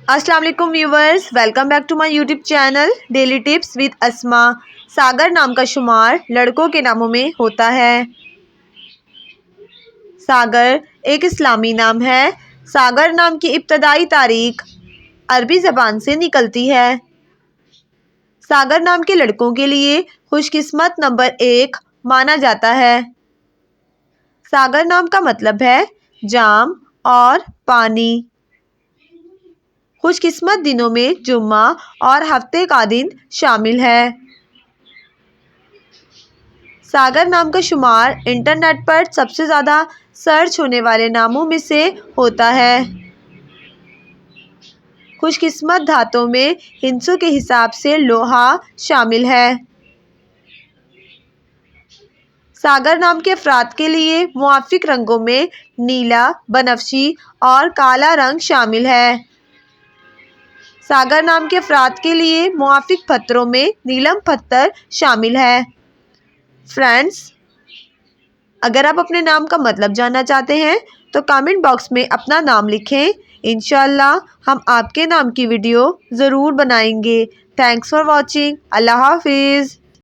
अस्सलाम वालेकुम viewers, welcome back to my YouTube channel daily tips with Asma. Sagar नाम का शुमार लड़कों के नामों में होता है। सागर एक इस्लामी नाम है। सागर नाम की इब्तदाई तारीख अरबी ज़बान से निकलती है। सागर नाम के लड़कों के लिए खुशकिस्मत नंबर 1 माना जाता है। सागर नाम का मतलब है जाम और पानी। खुशकिस्मत दिनों में जुम्मा और हफ्ते का दिन शामिल है। सागर नाम का शुमार इंटरनेट पर सबसे ज़्यादा सर्च होने वाले नामों में से होता है। खुशकिस्मत धातों में हिंसों के हिसाब से लोहा शामिल है। सागर नाम के अफराद के लिए मुआफिक रंगों में नीला, बनफशी और काला रंग शामिल है। सागर नाम के अफराद के लिए मुआफिक पत्थरों में नीलम पत्थर शामिल है। फ्रेंड्स, अगर आप अपने नाम का मतलब जानना चाहते हैं तो कमेंट बॉक्स में अपना नाम लिखें। इंशाअल्लाह हम आपके नाम की वीडियो ज़रूर बनाएंगे। Thanks for watching. अल्लाह हाफिज़।